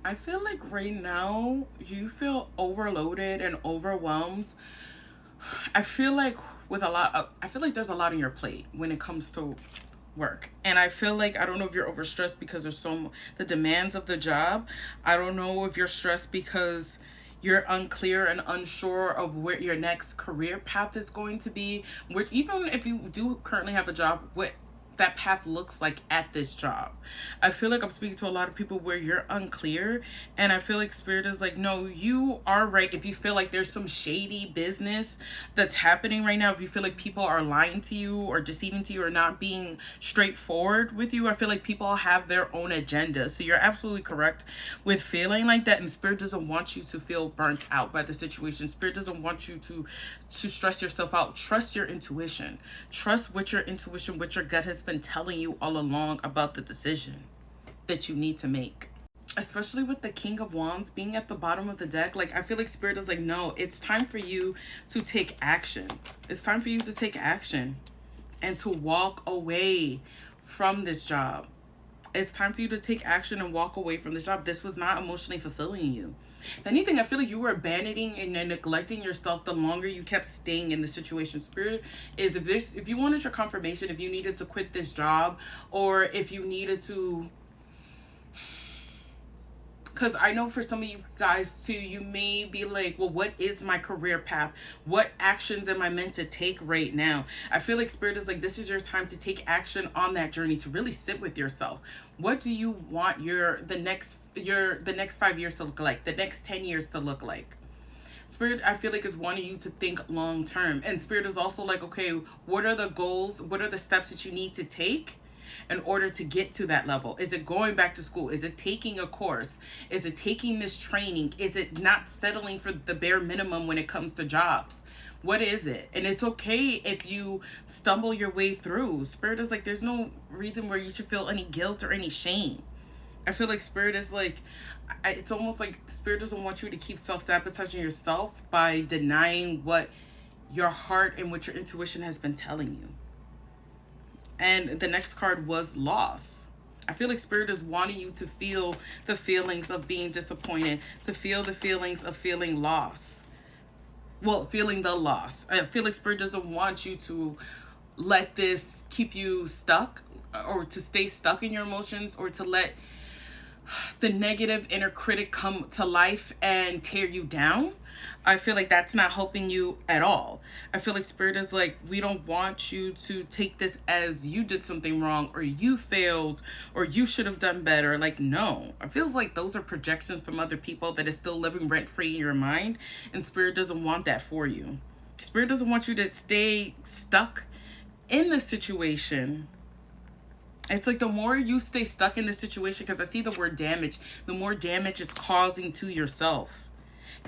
I feel like right now you feel overloaded and overwhelmed. I feel like I feel like there's a lot on your plate when it comes to work. And I feel like, I don't know if you're overstressed because there's the demands of the job. I don't know if you're stressed because you're unclear and unsure of where your next career path is going to be, which even if you do currently have a job, what that path looks like at this job. I feel like I'm speaking to a lot of people where you're unclear, and I feel like spirit is like, no, you are right. If you feel like there's some shady business that's happening right now, if you feel like people are lying to you or deceiving to you or not being straightforward with you, I feel like people have their own agenda. So you're absolutely correct with feeling like that, and spirit doesn't want you to feel burnt out by the situation. Spirit doesn't want you to stress yourself out. Trust your intuition. Trust what your intuition, what your gut has been telling you all along about the decision that you need to make. Especially with the King of Wands being at the bottom of the deck, like I feel like spirit is like, no, it's time for you to take action. It's time for you to take action and to walk away from this job. It's time for you to take action and walk away from this job. This was not emotionally fulfilling you. If anything, I feel like you were abandoning and neglecting yourself the longer you kept staying in the situation. Spirit is, if you wanted your confirmation, if you needed to quit this job, or if you needed to, because I know for some of you guys too, you may be like, well, what is my career path? What actions am I meant to take right now? I feel like spirit is like, this is your time to take action on that journey, to really sit with yourself. What do you want the next 5 years to look like, the next 10 years to look like? Spirit, I feel like, is wanting you to think long term. And spirit is also like, okay, what are the goals? What are the steps that you need to take in order to get to that level? Is it going back to school? Is it taking a course? Is it taking this training? Is it not settling for the bare minimum when it comes to jobs? What is it? And it's okay if you stumble your way through. Spirit is like, there's no reason where you should feel any guilt or any shame. I feel like spirit is like, it's almost like spirit doesn't want you to keep self-sabotaging yourself by denying what your heart and what your intuition has been telling you. And the next card was loss. I feel like spirit is wanting you to feel the feelings of being disappointed, to feel the feelings of feeling loss. Well, feeling the loss. I feel like spirit doesn't want you to let this keep you stuck, or to stay stuck in your emotions, or to let the negative inner critic come to life and tear you down. I feel like that's not helping you at all. I feel like spirit is like, we don't want you to take this as you did something wrong, or you failed, or you should have done better. Like, no. It feels like those are projections from other people that is still living rent free in your mind, and spirit doesn't want that for you. Spirit doesn't want you to stay stuck in the situation. It's like the more you stay stuck in this situation, because I see the word damage, the more damage is causing to yourself.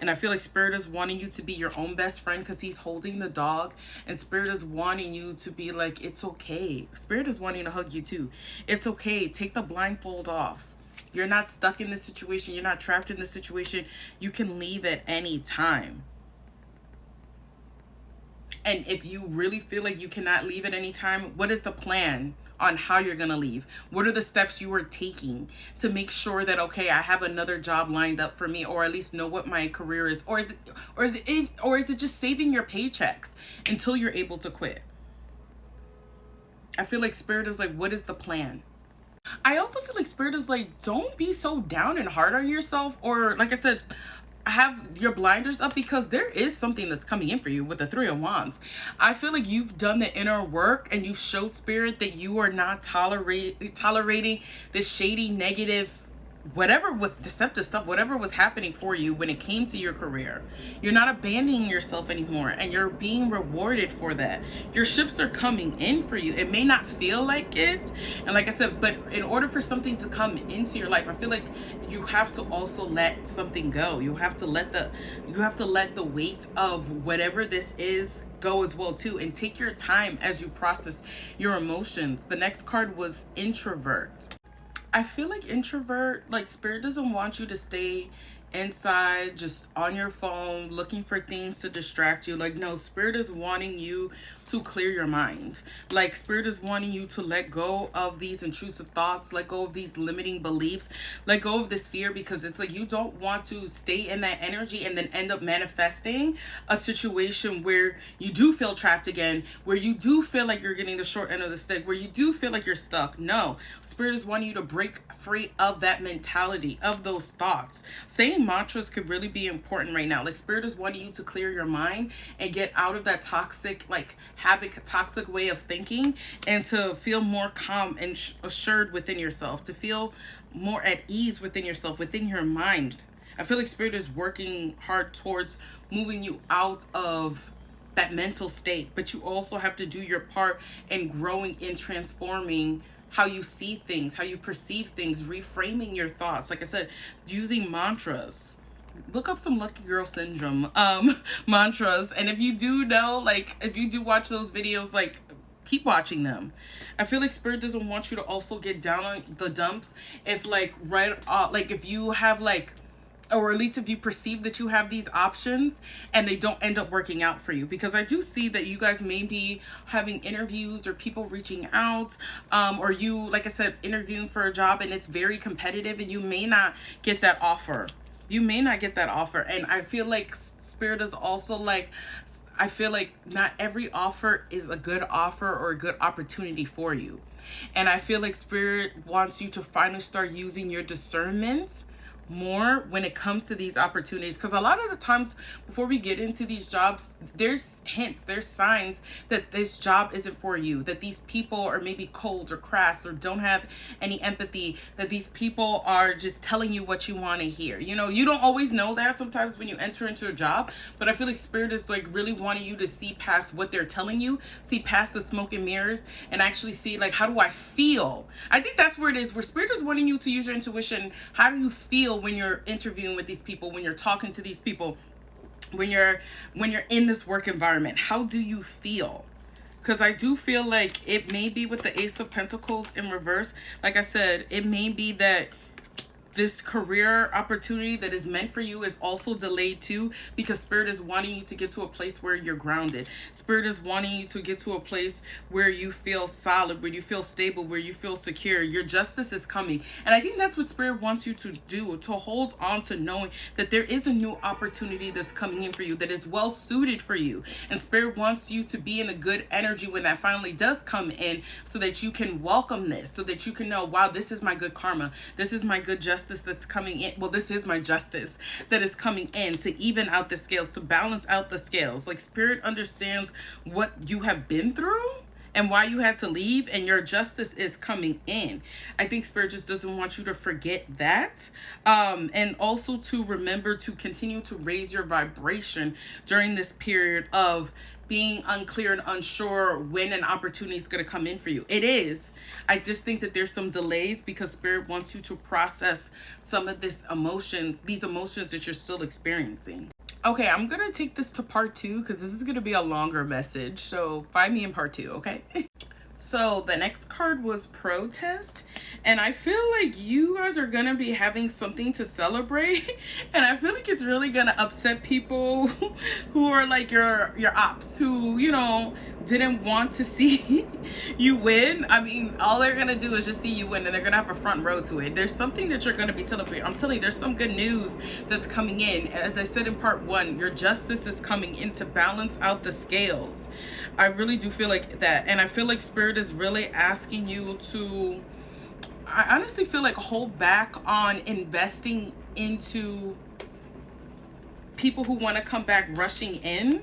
And I feel like spirit is wanting you to be your own best friend, because he's holding the dog. And spirit is wanting you to be like, it's okay. Spirit is wanting to hug you too. It's okay. Take the blindfold off. You're not stuck in this situation. You're not trapped in this situation. You can leave at any time. And if you really feel like you cannot leave at any time, what is the plan on how you're going to leave? What are the steps you are taking to make sure that, okay, I have another job lined up for me, or at least know what my career is? Or is it just saving your paychecks until you're able to quit? I feel like spirit is like, what is the plan? I also feel like spirit is like, don't be so down and hard on yourself, or like I said, have your blinders up, because there is something that's coming in for you with the Three of Wands. I feel like you've done the inner work, and you've showed spirit that you are not tolerating this shady, negative, whatever was deceptive stuff, whatever was happening for you when it came to your career. You're not abandoning yourself anymore, and you're being rewarded for that. Your ships are coming in for you. It may not feel like it, and like I said, but in order for something to come into your life, I feel like you have to also let something go. You have to let the weight of whatever this is go as well too, and take your time as you process your emotions. The next card was introvert. I feel like introvert, like spirit doesn't want you to stay inside, just on your phone, looking for things to distract you. Like, no, Spirit is wanting you to clear your mind. Like, Spirit is wanting you to let go of these intrusive thoughts, let go of these limiting beliefs, let go of this fear, because it's like you don't want to stay in that energy and then end up manifesting a situation where you do feel trapped again, where you do feel like you're getting the short end of the stick, where you do feel like you're stuck. No, Spirit is wanting you to break free of that mentality, of those thoughts. Saying mantras could really be important right now. Like, Spirit is wanting you to clear your mind and get out of that toxic, like, habit, toxic way of thinking, and to feel more calm and assured within yourself, to feel more at ease within yourself, within your mind. I feel like Spirit is working hard towards moving you out of that mental state, but you also have to do your part in growing and transforming how you see things, how you perceive things, reframing your thoughts. Like I said, using mantras. Look up some lucky girl syndrome mantras, and if you do know, like, if you do watch those videos, like, keep watching them. I feel like Spirit doesn't want you to also get down on the dumps if, like, like, if you have, like, or at least if you perceive that you have these options and they don't end up working out for you. Because I do see that you guys may be having interviews or people reaching out, or you, like I said, interviewing for a job and it's very competitive and you may not get that offer. You may not get that offer. And I feel like Spirit is also like, I feel like not every offer is a good offer or a good opportunity for you. And I feel like Spirit wants you to finally start using your discernment more when it comes to these opportunities, because a lot of the times before we get into these jobs, there's hints, there's signs that this job isn't for you, that these people are maybe cold or crass or don't have any empathy, that these people are just telling you what you want to hear. You know, you don't always know that sometimes when you enter into a job, but I feel like Spirit is like really wanting you to see past what they're telling you, see past the smoke and mirrors, and actually see, like, how do I feel? I think that's where it is, where Spirit is wanting you to use your intuition. How do you feel when you're interviewing with these people, when you're talking to these people, when you're in this work environment? How do you feel? Because I do feel like it may be with the Ace of Pentacles in reverse. Like I said, it may be that this career opportunity that is meant for you is also delayed too, because Spirit is wanting you to get to a place where you're grounded. Spirit is wanting you to get to a place where you feel solid, where you feel stable, where you feel secure. Your justice is coming. And I think that's what Spirit wants you to do, to hold on to knowing that there is a new opportunity that's coming in for you, that is well suited for you. And Spirit wants you to be in a good energy when that finally does come in, so that you can welcome this, so that you can know, wow, this is my good karma. This is my good justice that's coming in. Well, this is my justice that is coming in to even out the scales, to balance out the scales. Like, Spirit understands what you have been through and why you had to leave, and your justice is coming in. I think Spirit just doesn't want you to forget that, and also to remember to continue to raise your vibration during this period of being unclear and unsure when an opportunity is going to come in for you. It is. I just think that there's some delays because Spirit wants you to process some of these emotions that you're still experiencing. Okay, I'm going to take this to part 2 because this is going to be a longer message. So find me in part 2, okay? So the next card was protest, and I feel like you guys are gonna be having something to celebrate, and I feel like it's really gonna upset people who are like your ops, who, you know, didn't want to see you win. I mean, all they're gonna do is just see you win, and they're gonna have a front row to it. There's something that you're gonna be celebrating. I'm telling you, there's some good news that's coming in. As I said in part 1, your justice is coming in to balance out the scales. I really do feel like that, and I feel like Spirit is really asking you to, I honestly feel like, hold back on investing into people who want to come back rushing in,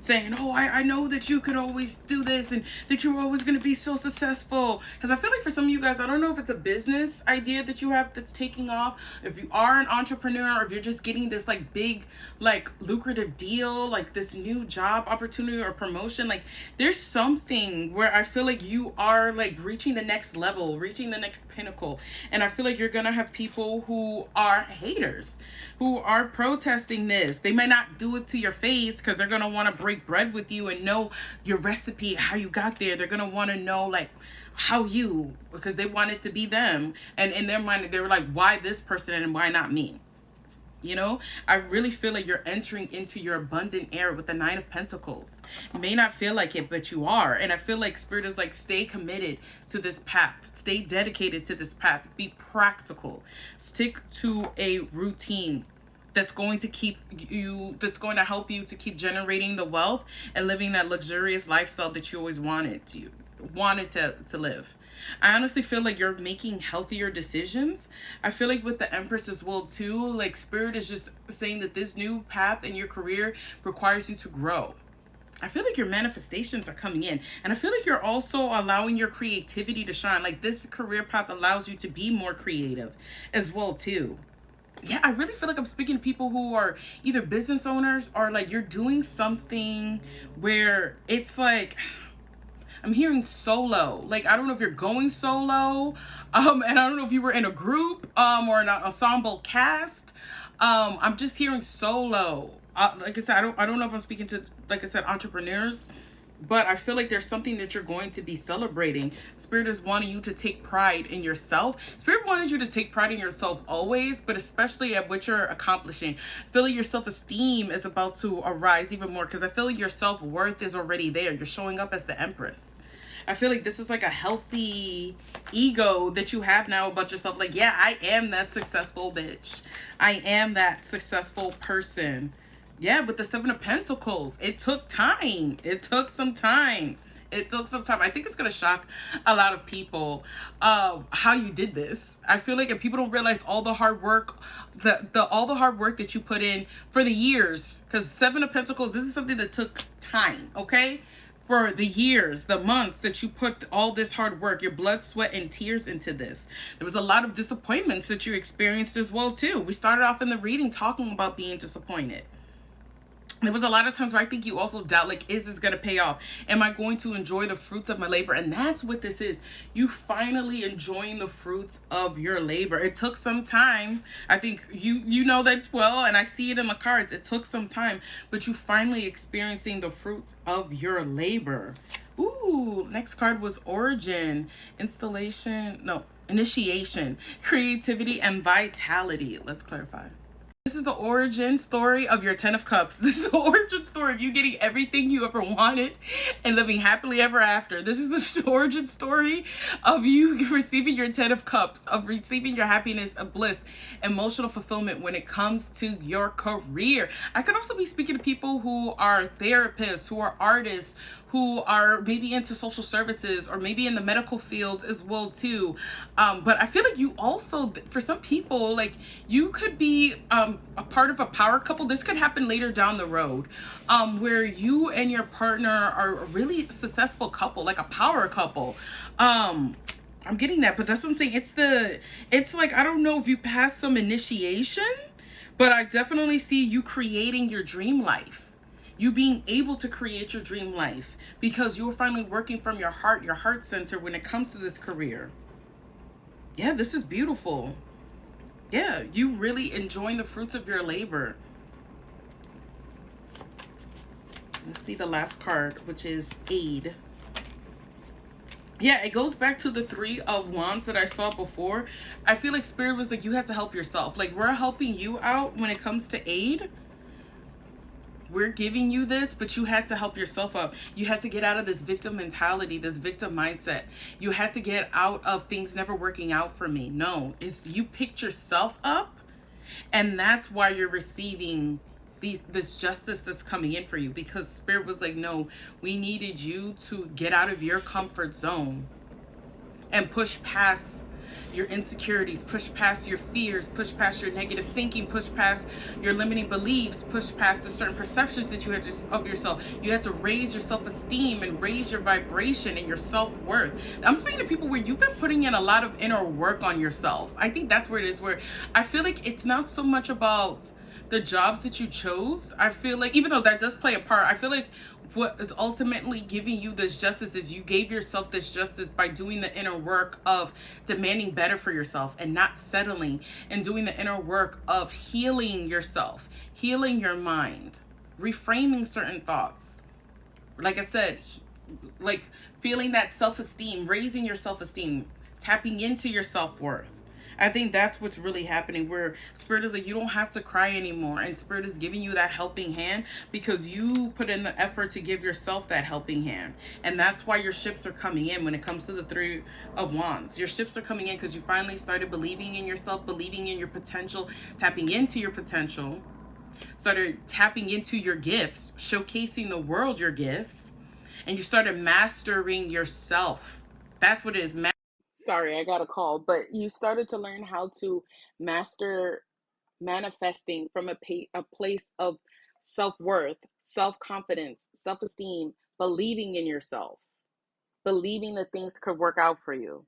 saying, oh, I know that you could always do this and that you're always going to be so successful. Because I feel like for some of you guys, I don't know if it's a business idea that you have that's taking off, if you are an entrepreneur, or if you're just getting this like big, like lucrative deal, like this new job opportunity or promotion. Like, there's something where I feel like you are like reaching the next level, reaching the next pinnacle. And I feel like you're going to have people who are haters, who are protesting this. They might not do it to your face because they're going to want to break bread with you and know your recipe, how you got there. They're going to want to know, like, how you, because they want it to be them. And in their mind, they were like, why this person and why not me? You know, I really feel like you're entering into your abundant era with the Nine of Pentacles. It may not feel like it, but you are. And I feel like Spirit is like, stay committed to this path. Stay dedicated to this path. Be practical. Stick to a routine that's going to keep you, that's going to help you to keep generating the wealth and living that luxurious lifestyle that you always wanted to live. I honestly feel like you're making healthier decisions. I feel like with the Empress as well too, like Spirit is just saying that this new path in your career requires you to grow. I feel like your manifestations are coming in, and I feel like you're also allowing your creativity to shine. Like this career path allows you to be more creative as well too. Yeah, I really feel like I'm speaking to people who are either business owners or like you're doing something where it's like, I'm hearing solo. Like, I don't know if you're going solo, and I don't know if you were in a group, or an ensemble cast. I'm just hearing solo. Like I said, I don't know if I'm speaking to, like I said, entrepreneurs, but I feel like there's something that you're going to be celebrating. Spirit is wanting you to take pride in yourself. Spirit wanted you to take pride in yourself always, but especially at what you're accomplishing. I feel like your self-esteem is about to arise even more, because I feel like your self-worth is already there. You're showing up as the Empress. I feel like this is like a healthy ego that you have now about yourself. Like, yeah, I am that successful bitch. I am that successful person. Yeah, with the Seven of Pentacles, it took time. It took some time. It took some time. I think it's gonna shock a lot of people how you did this. I feel like if people don't realize all the hard work, all the hard work that you put in for the years, because Seven of Pentacles, this is something that took time. Okay, for the years, the months that you put all this hard work, your blood, sweat, and tears into this. There was a lot of disappointments that you experienced as well too. We started off in the reading talking about being disappointed. There was a lot of times where I think you also doubt, like, is this going to pay off? Am I going to enjoy the fruits of my labor? And that's what this is. You finally enjoying the fruits of your labor. It took some time. I think you know that well, and I see it in the cards. It took some time, but you finally experiencing the fruits of your labor. Ooh, next card was Origin, Initiation, Creativity, and Vitality. Let's clarify. This is the origin story of your 10 of Cups. This is the origin story of you getting everything you ever wanted and living happily ever after. This is the origin story of you receiving your 10 of Cups, of receiving your happiness, of bliss, emotional fulfillment when it comes to your career. I could also be speaking to people who are therapists, who are artists, who are maybe into social services or maybe in the medical fields as well too. But I feel like you also, for some people, like you could be a part of a power couple. This could happen later down the road, where you and your partner are a really successful couple, like a power couple. I'm getting that, but that's what I'm saying. It's like, I don't know if you passed some initiation, but I definitely see you creating your dream life. You being able to create your dream life because you're finally working from your heart center when it comes to this career. Yeah, this is beautiful. Yeah, you really enjoying the fruits of your labor. Let's see the last card, which is Aid. Yeah, it goes back to the Three of Wands that I saw before. I feel like Spirit was like, you had to help yourself. Like, we're helping you out when it comes to aid. We're giving you this, but you had to help yourself up. You had to get out of this victim mentality, this victim mindset. You had to get out of things never working out for me. No, it's you picked yourself up, and that's why you're receiving this justice that's coming in for you, because Spirit was like, no, we needed you to get out of your comfort zone and push past your insecurities, push past your fears, push past your negative thinking, push past your limiting beliefs, push past the certain perceptions that you had of yourself. You had to raise your self-esteem and raise your vibration and your self-worth. I'm speaking to people where you've been putting in a lot of inner work on yourself. I think that's where it is, where I feel like it's not so much about the jobs that you chose. I feel like, even though that does play a part, I feel like what is ultimately giving you this justice is you gave yourself this justice by doing the inner work of demanding better for yourself and not settling, and doing the inner work of healing yourself, healing your mind, reframing certain thoughts. Like I said, like feeling that self-esteem, raising your self-esteem, tapping into your self-worth. I think that's what's really happening, where Spirit is like, you don't have to cry anymore. And Spirit is giving you that helping hand because you put in the effort to give yourself that helping hand. And that's why your shifts are coming in when it comes to the Three of Wands. Your shifts are coming in because you finally started believing in yourself, believing in your potential, tapping into your potential, started tapping into your gifts, showcasing the world your gifts, and you started mastering yourself. That's what it is. Sorry, I got a call, but you started to learn how to master manifesting from a place of self-worth, self-confidence, self-esteem, believing in yourself, believing that things could work out for you.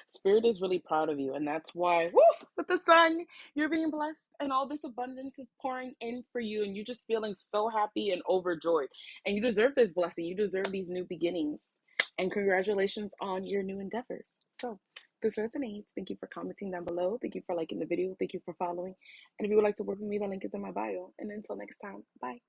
Spirit is really proud of you, and that's why, woo, with the sun, you're being blessed, and all this abundance is pouring in for you, and you're just feeling so happy and overjoyed. And you deserve this blessing. You deserve these new beginnings. And congratulations on your new endeavors. So, if this resonates, thank you for commenting down below. Thank you for liking the video. Thank you for following. And if you would like to work with me, the link is in my bio. And until next time, bye.